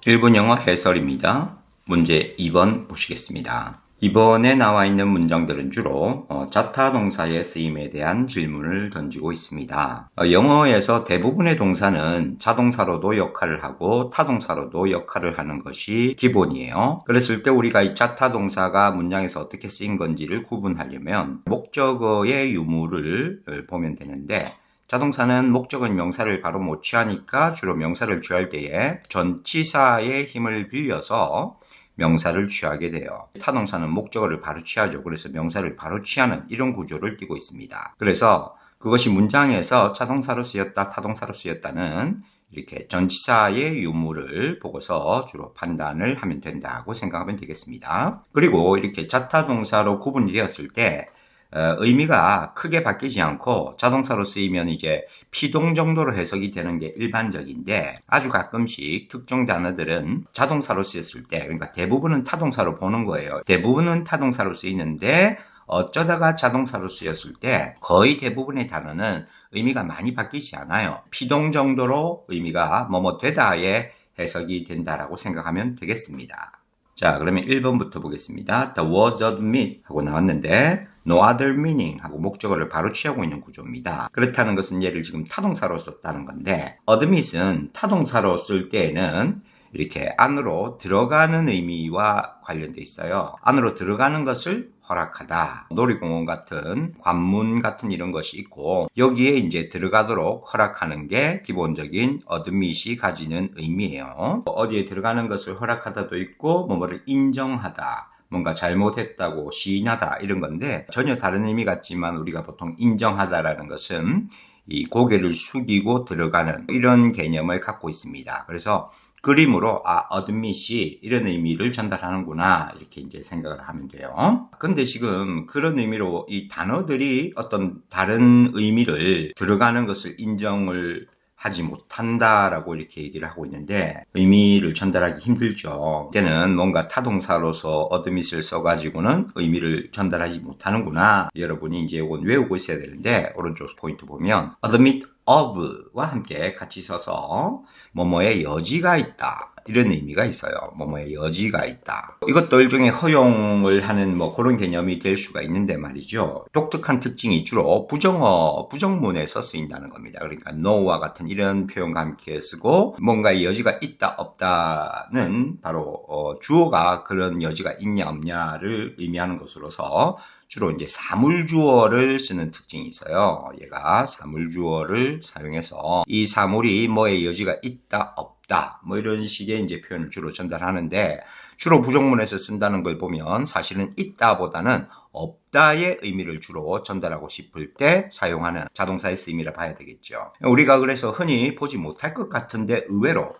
1분 영어 해설입니다. 문제 2번 보시겠습니다. 이번에 나와 있는 문장들은 주로 자타 동사의 쓰임에 대한 질문을 던지고 있습니다. 영어에서 대부분의 동사는 자동사로도 역할을 하고 타동사로도 역할을 하는 것이 기본이에요. 그랬을 때 우리가 이 자타 동사가 문장에서 어떻게 쓰인 건지를 구분하려면 목적어의 유무를 보면 되는데, 자동사는 목적은 명사를 바로 못 취하니까 주로 명사를 취할 때에 전치사의 힘을 빌려서 명사를 취하게 돼요. 타동사는 목적어를 바로 취하죠. 그래서 명사를 바로 취하는 이런 구조를 띠고 있습니다. 그래서 그것이 문장에서 자동사로 쓰였다, 타동사로 쓰였다는 이렇게 전치사의 유무를 보고서 주로 판단을 하면 된다고 생각하면 되겠습니다. 그리고 이렇게 자타동사로 구분이 되었을 때 의미가 크게 바뀌지 않고 자동사로 쓰이면 이제 피동 정도로 해석이 되는 게 일반적인데, 아주 가끔씩 특정 단어들은 자동사로 쓰였을 때, 그러니까 대부분은 타동사로 보는 거예요. 대부분은 타동사로 쓰이는데 어쩌다가 자동사로 쓰였을 때 거의 대부분의 단어는 의미가 많이 바뀌지 않아요. 피동 정도로 의미가 뭐뭐 되다의 해석이 된다라고 생각하면 되겠습니다. 자, 그러면 1번부터 보겠습니다. The was admit 하고 나왔는데 no other meaning 하고 목적어를 바로 취하고 있는 구조입니다. 그렇다는 것은 얘를 지금 타동사로 썼다는 건데, admit은 타동사로 쓸 때에는 이렇게 안으로 들어가는 의미와 관련돼 있어요. 안으로 들어가는 것을 허락하다, 놀이공원 같은 관문 같은 이런 것이 있고, 여기에 이제 들어가도록 허락하는 게 기본적인 admit이 가지는 의미예요. 어디에 들어가는 것을 허락하다도 있고, 뭐뭐를 인정하다, 뭔가 잘못했다고 시인하다 이런 건데, 전혀 다른 의미 같지만 우리가 보통 인정하다라는 것은 이 고개를 숙이고 들어가는 이런 개념을 갖고 있습니다. 그래서 그림으로 admit이 이런 의미를 전달하는구나 이렇게 이제 생각을 하면 돼요. 근데 지금 그런 의미로 이 단어들이 어떤 다른 의미를 들어가는 것을 인정을 하지 못한다라고 이렇게 얘기를 하고 있는데, 의미를 전달하기 힘들죠. 이때는 뭔가 타동사로서 admit을 써가지고는 의미를 전달하지 못하는구나. 여러분이 이제 이건 외우고 있어야 되는데, 오른쪽 포인트 보면 admit of와 함께 같이 써서 뭐뭐의 여지가 있다, 이런 의미가 있어요. 뭐뭐의 여지가 있다. 이것도 일종의 허용을 하는 뭐 그런 개념이 될 수가 있는데 말이죠. 독특한 특징이 주로 부정문에서 쓰인다는 겁니다. 그러니까 no와 같은 이런 표현과 함께 쓰고, 뭔가의 여지가 있다 없다는 바로 주어가 그런 여지가 있냐 없냐를 의미하는 것으로서 주로 이제 사물주어를 쓰는 특징이 있어요. 얘가 사물주어를 사용해서 이 사물이 뭐의 여지가 있다 없다 뭐 이런 식의 이제 표현을 주로 전달하는데, 주로 부정문에서 쓴다는 걸 보면 사실은 있다보다는 없다의 의미를 주로 전달하고 싶을 때 사용하는 자동사의 쓰임이라 봐야 되겠죠. 우리가 그래서 흔히 보지 못할 것 같은데 의외로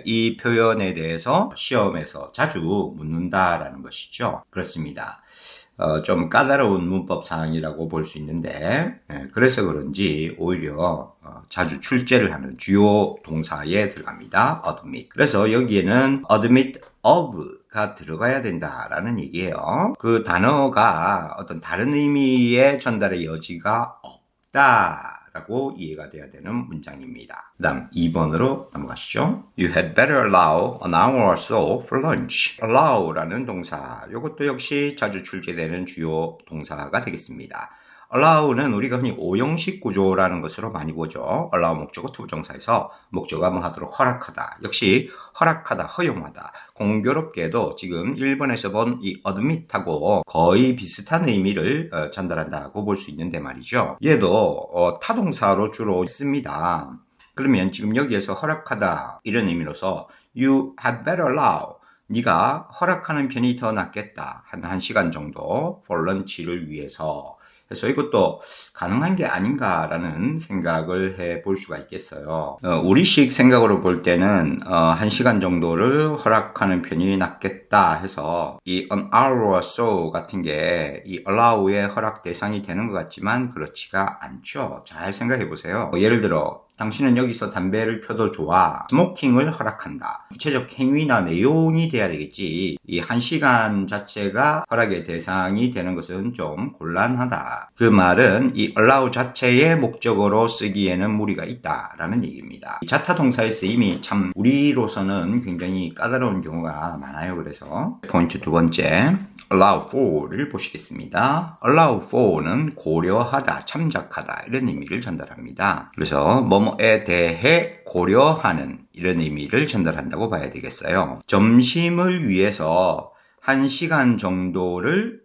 이 표현에 대해서 시험에서 자주 묻는다라는 것이죠. 그렇습니다. 좀 까다로운 문법 사항이라고 볼 수 있는데, 그래서 그런지 오히려 자주 출제를 하는 주요 동사에 들어갑니다. admit. 그래서 여기에는 admit of가 들어가야 된다라는 얘기예요. 그 단어가 어떤 다른 의미의 전달의 여지가 없다라고 이해가 돼야 되는 문장입니다. 그 다음 2번으로 넘어가시죠. You had better allow an hour or so for lunch. allow라는 동사, 이것도 역시 자주 출제되는 주요 동사가 되겠습니다. allow는 우리가 흔히 오형식 구조라는 것으로 많이 보죠. allow 목적어 투부정사에서 목적어가 뭐 하도록 허락하다, 역시 허락하다, 허용하다. 공교롭게도 지금 1번에서 본 이 admit하고 거의 비슷한 의미를 전달한다고 볼 수 있는데 말이죠. 얘도 타동사로 주로 씁니다. 그러면 지금 여기에서 허락하다 이런 의미로서 you had better allow, 네가 허락하는 편이 더 낫겠다, 한 1시간 정도 for lunch를 위해서. 그래서 이것도 가능한 게 아닌가라는 생각을 해볼 수가 있겠어요. 우리식 생각으로 볼 때는 1시간 정도를 허락하는 편이 낫겠다 해서 이 an hour or so 같은 게 이 allow의 허락 대상이 되는 것 같지만 그렇지가 않죠. 잘 생각해 보세요. 예를 들어 당신은 여기서 담배를 펴도 좋아. 스모킹을 허락한다. 구체적 행위나 내용이 돼야 되겠지. 이 1시간 자체가 허락의 대상이 되는 것은 좀 곤란하다. 그 말은 이 allow 자체의 목적어로 쓰기에는 무리가 있다라는 얘기입니다. 이 자타 동사의 쓰임이 참 우리로서는 굉장히 까다로운 경우가 많아요. 그래서 포인트 두 번째, allow for를 보시겠습니다. allow for는 고려하다, 참작하다 이런 의미를 전달합니다. 그래서 뭐뭐에 대해 고려하는 이런 의미를 전달한다고 봐야 되겠어요. 점심을 위해서 1시간 정도를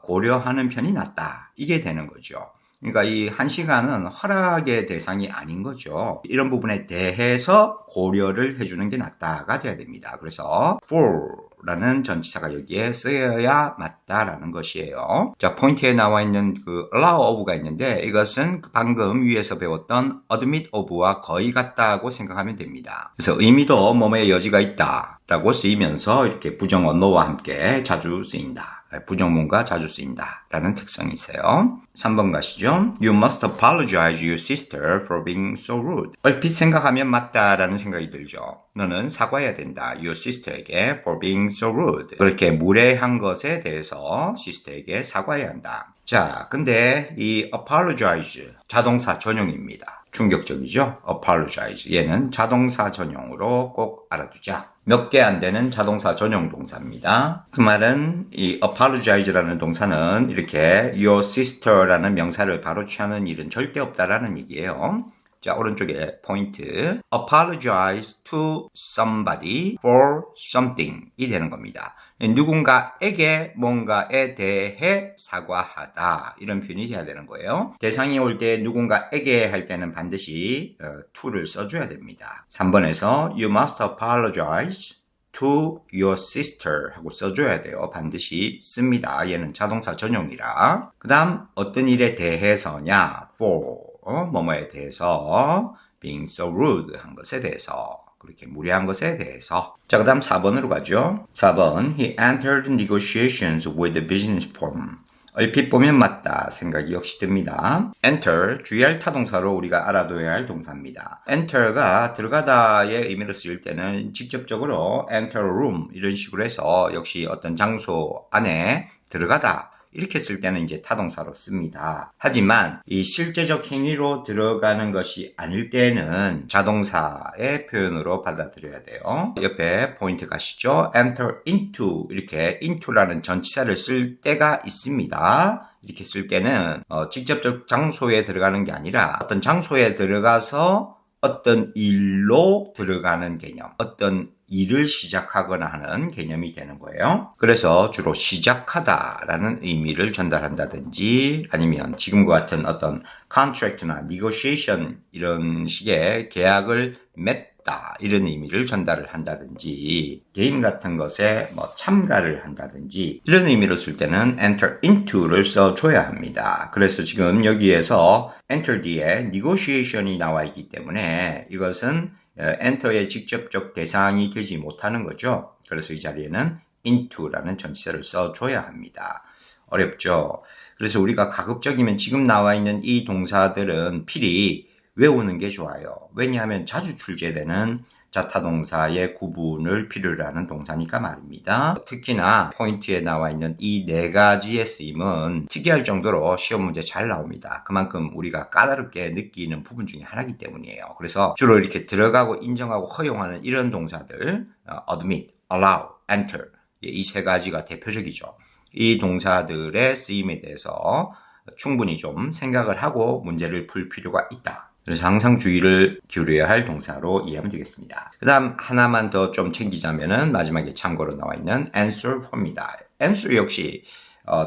고려하는 편이 낫다. 이게 되는 거죠. 그러니까 이 1시간은 허락의 대상이 아닌 거죠. 이런 부분에 대해서 고려를 해주는 게 낫다가 돼야 됩니다. 그래서 for 라는 전치사가 여기에 쓰여야 맞다라는 것이에요. 자, 포인트에 나와 있는 그 allow of가 있는데 이것은 방금 위에서 배웠던 admit of와 거의 같다고 생각하면 됩니다. 그래서 의미도 뭐뭐의 여지가 있다라고 쓰이면서 이렇게 부정어 no와 함께 자주 쓰인다. 부정문과 자주 쓰인다 라는 특성이 있어요. 3번 가시죠. You must apologize your sister for being so rude. 얼핏 생각하면 맞다라는 생각이 들죠. 너는 사과해야 된다. Your sister에게 for being so rude. 그렇게 무례한 것에 대해서 sister에게 사과해야 한다. 자, 근데 이 apologize 자동사 전용입니다. 충격적이죠? apologize. 얘는 자동사 전용으로 꼭 알아두자. 몇 개 안 되는 자동사 전용 동사입니다. 그 말은 이 apologize라는 동사는 이렇게 your sister라는 명사를 바로 취하는 일은 절대 없다라는 얘기예요. 자, 오른쪽에 포인트. apologize to somebody for something 이 되는 겁니다. 누군가에게 뭔가에 대해 사과하다 이런 표현이 돼야 되는 거예요. 대상이 올 때 누군가에게 할 때는 반드시 to를 써줘야 됩니다. 3번에서 you must apologize to your sister 하고 써줘야 돼요. 반드시 씁니다. 얘는 자동사 전용이라. 그 다음 어떤 일에 대해서냐 for 뭐뭐에 대해서 being so rude 한 것에 대해서 그렇게 무례한 것에 대해서. 자, 그 다음 4번으로 가죠. 4번 He entered negotiations with the business firm. 얼핏 보면 맞다 생각이 역시 듭니다. enter, 주의할 타동사로 우리가 알아둬야 할 동사입니다. enter가 들어가다의 의미로 쓰일 때는 직접적으로 enter a room 이런 식으로 해서 역시 어떤 장소 안에 들어가다 이렇게 쓸 때는 이제 타동사로 씁니다. 하지만 이 실제적 행위로 들어가는 것이 아닐 때는 자동사의 표현으로 받아들여야 돼요. 옆에 포인트 가시죠. enter into 이렇게 into라는 전치사를 쓸 때가 있습니다. 이렇게 쓸 때는 직접적 장소에 들어가는 게 아니라 어떤 장소에 들어가서 어떤 일로 들어가는 개념, 어떤 일을 시작하거나 하는 개념이 되는 거예요. 그래서 주로 시작하다라는 의미를 전달한다든지 아니면 지금과 같은 어떤 contract나 negotiation 이런 식의 계약을 맺다 이런 의미를 전달을 한다든지 게임 같은 것에 참가를 한다든지 이런 의미로 쓸 때는 enter into를 써줘야 합니다. 그래서 지금 여기에서 enter 뒤에 negotiation이 나와 있기 때문에 이것은 enter의 직접적 대상이 되지 못하는 거죠. 그래서 이 자리에는 into라는 전치사를 써줘야 합니다. 어렵죠? 그래서 우리가 가급적이면 지금 나와 있는 이 동사들은 필히 외우는 게 좋아요. 왜냐하면 자주 출제되는 자타동사의 구분을 필요로 하는 동사니까 말입니다. 특히나 포인트에 나와 있는 이 네 가지의 쓰임은 특이할 정도로 시험 문제 잘 나옵니다. 그만큼 우리가 까다롭게 느끼는 부분 중에 하나이기 때문이에요. 그래서 주로 이렇게 들어가고 인정하고 허용하는 이런 동사들 admit, allow, enter 이 세 가지가 대표적이죠. 이 동사들의 쓰임에 대해서 충분히 좀 생각을 하고 문제를 풀 필요가 있다. 그래서 항상 주의를 기울여야 할 동사로 이해하면 되겠습니다. 그 다음 하나만 더 좀 챙기자면은 마지막에 참고로 나와 있는 answer for입니다. answer 역시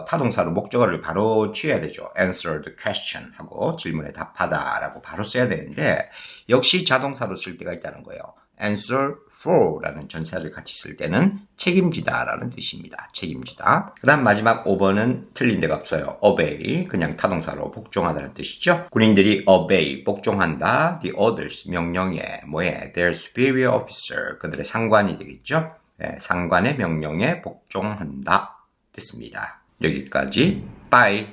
타동사로 목적어를 바로 취해야 되죠. answer the question 하고 질문에 답하다 라고 바로 써야 되는데 역시 자동사로 쓸 때가 있다는 거예요. answer for라는 전사를 같이 쓸 때는 책임지다 라는 뜻입니다. 책임지다. 그 다음 마지막 5번은 틀린 데가 없어요. obey, 그냥 타동사로 복종하다는 뜻이죠. 군인들이 obey, 복종한다. the orders, 명령에, 뭐에, their superior officer, 그들의 상관이 되겠죠. 네, 상관의 명령에 복종한다. 됐습니다. 여기까지. Bye.